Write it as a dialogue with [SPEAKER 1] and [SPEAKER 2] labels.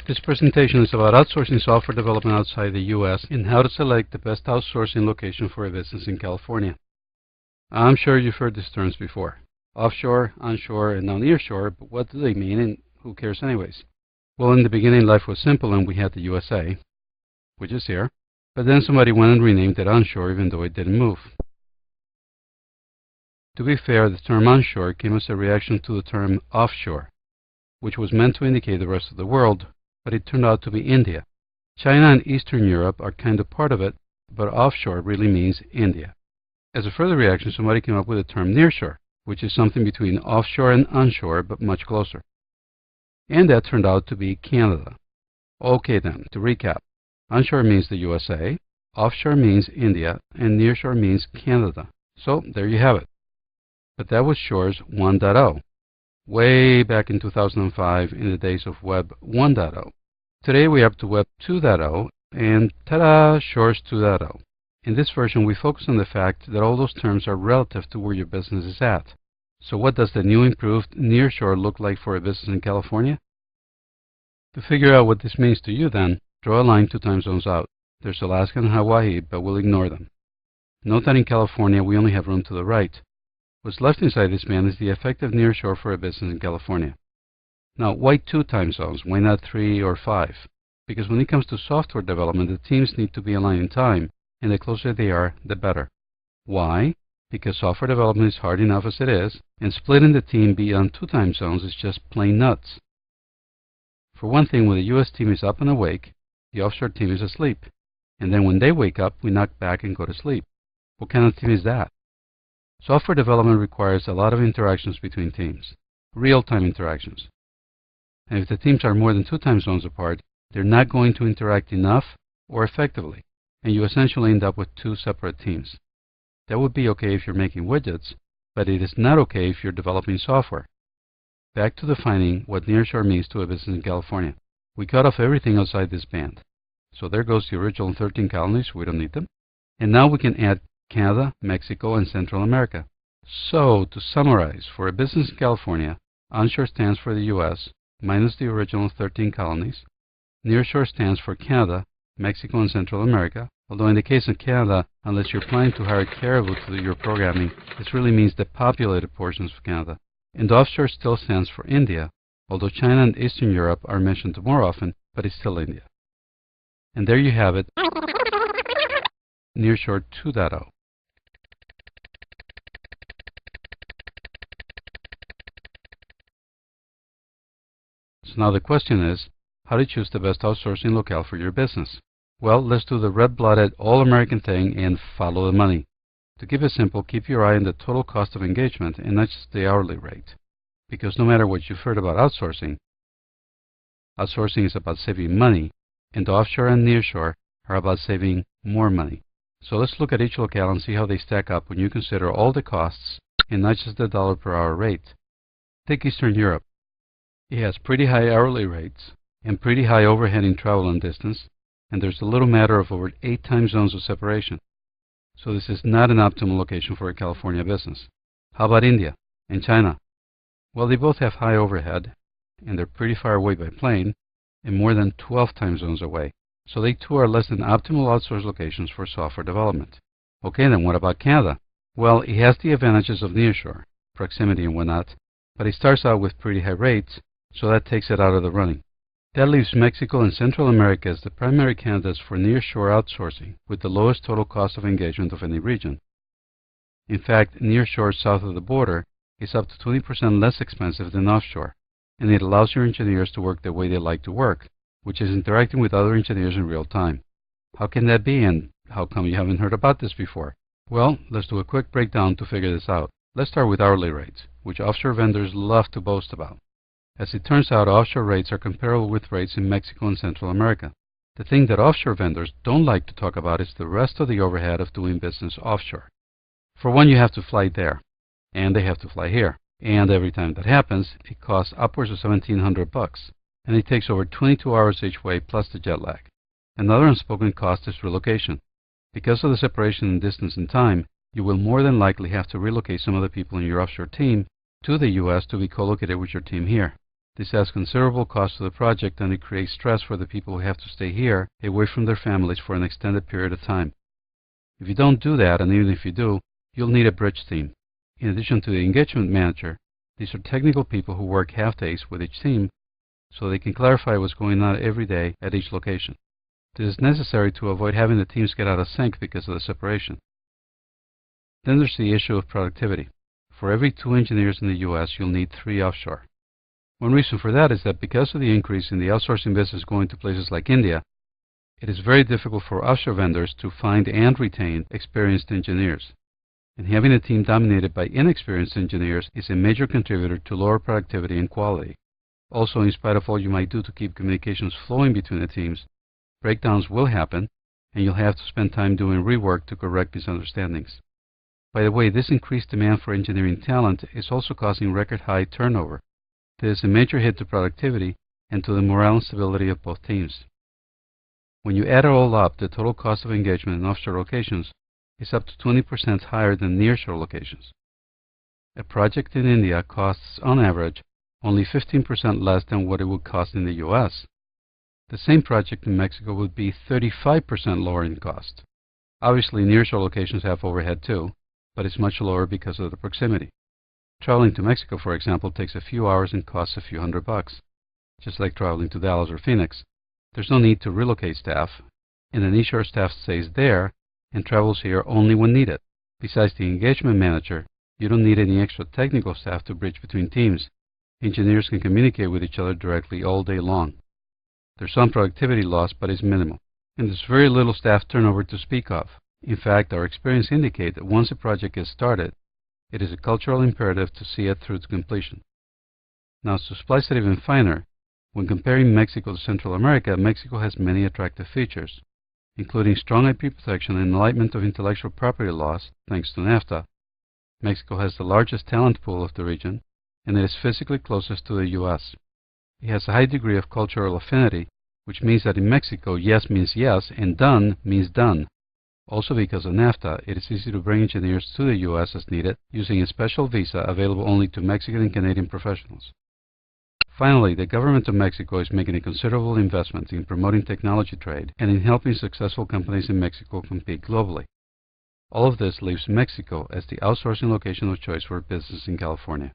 [SPEAKER 1] This presentation is about outsourcing software development outside the U.S. and how to select the best outsourcing location for a business in California. I'm sure you've heard these terms before. Offshore, onshore, and now nearshore, but what do they mean and who cares anyways? Well, in the beginning life was simple and we had the USA, which is here, but then somebody went and renamed it onshore even though it didn't move. To be fair, the term onshore came as a reaction to the term offshore, which was meant to indicate the rest of the world, but it turned out to be India. China and Eastern Europe are kind of part of it, but offshore really means India. As a further reaction, somebody came up with the term nearshore, which is something between offshore and onshore, but much closer. And that turned out to be Canada. Okay then, to recap. Onshore means the USA, offshore means India, and nearshore means Canada. So there you have it. But that was Shores 1.0. Way back in 2005 in the days of Web 1.0. Today we're up to Web 2.0 and ta-da, Shores 2.0. In this version we focus on the fact that all those terms are relative to where your business is at. So what does the new improved nearshore look like for a business in California? To figure out what this means to you then, draw a line 2 time zones out. There's Alaska and Hawaii, but we'll ignore them. Note that in California we only have room to the right. What's left inside this band is the effective nearshore for a business in California. Now, why 2 time zones? Why not 3 or 5? Because when it comes to software development, the teams need to be aligned in time, and the closer they are, the better. Why? Because software development is hard enough as it is, and splitting the team beyond 2 time zones is just plain nuts. For one thing, when the US team is up and awake, the offshore team is asleep. And then when they wake up, we knock back and go to sleep. What kind of team is that? Software development requires a lot of interactions between teams, real-time interactions. And if the teams are more than 2 time zones apart, they're not going to interact enough or effectively, and you essentially end up with 2 separate teams. That would be okay if you're making widgets, but it is not okay if you're developing software. Back to defining what nearshore means to a business in California. We cut off everything outside this band. So there goes the original 13 colonies, we don't need them. And now we can add Canada, Mexico, and Central America. So, to summarize, for a business in California, onshore stands for the US, minus the original 13 colonies. Nearshore stands for Canada, Mexico, and Central America, although in the case of Canada, unless you're planning to hire Caribou to do your programming, this really means the populated portions of Canada. And offshore still stands for India, although China and Eastern Europe are mentioned more often, but it's still India. And there you have it, Nearshore 2.0. So now the question is, how to choose the best outsourcing locale for your business? Well, let's do the red-blooded, all-American thing and follow the money. To keep it simple, keep your eye on the total cost of engagement and not just the hourly rate. Because no matter what you've heard about outsourcing is about saving money, and offshore and nearshore are about saving more money. So let's look at each locale and see how they stack up when you consider all the costs and not just the dollar per hour rate. Take Eastern Europe. It has pretty high hourly rates and pretty high overhead in travel and distance, and there's a little matter of over 8 time zones of separation. So this is not an optimal location for a California business. How about India and China? Well, they both have high overhead, and they're pretty far away by plane, and more than 12 time zones away. So they too are less than optimal outsource locations for software development. Okay, then what about Canada? Well, it has the advantages of nearshore, proximity and whatnot, but it starts out with pretty high rates, so that takes it out of the running. That leaves Mexico and Central America as the primary candidates for nearshore outsourcing, with the lowest total cost of engagement of any region. In fact, nearshore south of the border is up to 20% less expensive than offshore, and it allows your engineers to work the way they like to work, which is interacting with other engineers in real time. How can that be, and how come you haven't heard about this before? Well, let's do a quick breakdown to figure this out. Let's start with hourly rates, which offshore vendors love to boast about. As it turns out, offshore rates are comparable with rates in Mexico and Central America. The thing that offshore vendors don't like to talk about is the rest of the overhead of doing business offshore. For one, you have to fly there, and they have to fly here. And every time that happens, it costs upwards of $1,700, and it takes over 22 hours each way plus the jet lag. Another unspoken cost is relocation. Because of the separation in distance and time, you will more than likely have to relocate some of the people in your offshore team to the US to be co-located with your team here. This adds considerable cost to the project, and it creates stress for the people who have to stay here, away from their families for an extended period of time. If you don't do that, and even if you do, you'll need a bridge team. In addition to the engagement manager, these are technical people who work half days with each team so they can clarify what's going on every day at each location. This is necessary to avoid having the teams get out of sync because of the separation. Then there's the issue of productivity. For every 2 engineers in the US, you'll need 3 offshore. One reason for that is that because of the increase in the outsourcing business going to places like India, it is very difficult for offshore vendors to find and retain experienced engineers. And having a team dominated by inexperienced engineers is a major contributor to lower productivity and quality. Also, in spite of all you might do to keep communications flowing between the teams, breakdowns will happen, and you'll have to spend time doing rework to correct misunderstandings. By the way, this increased demand for engineering talent is also causing record-high turnover. This is a major hit to productivity and to the morale and stability of both teams. When you add it all up, the total cost of engagement in offshore locations is up to 20% higher than nearshore locations. A project in India costs, on average, only 15% less than what it would cost in the US. The same project in Mexico would be 35% lower in cost. Obviously, nearshore locations have overhead too, but it's much lower because of the proximity. Traveling to Mexico, for example, takes a few hours and costs a few $100, just like traveling to Dallas or Phoenix. There's no need to relocate staff, and the nearshore staff stays there and travels here only when needed. Besides the engagement manager, you don't need any extra technical staff to bridge between teams. Engineers can communicate with each other directly all day long. There's some productivity loss, but it's minimal. And there's very little staff turnover to speak of. In fact, our experience indicates that once a project is started, it is a cultural imperative to see it through to completion. Now, to splice it even finer, when comparing Mexico to Central America, Mexico has many attractive features, including strong IP protection and enlightenment of intellectual property laws, thanks to NAFTA. Mexico has the largest talent pool of the region, and it is physically closest to the US. It has a high degree of cultural affinity, which means that in Mexico, yes means yes, and done means done. Also, because of NAFTA, it is easy to bring engineers to the US as needed, using a special visa available only to Mexican and Canadian professionals. Finally, the government of Mexico is making a considerable investment in promoting technology trade and in helping successful companies in Mexico compete globally. All of this leaves Mexico as the outsourcing location of choice for business in California.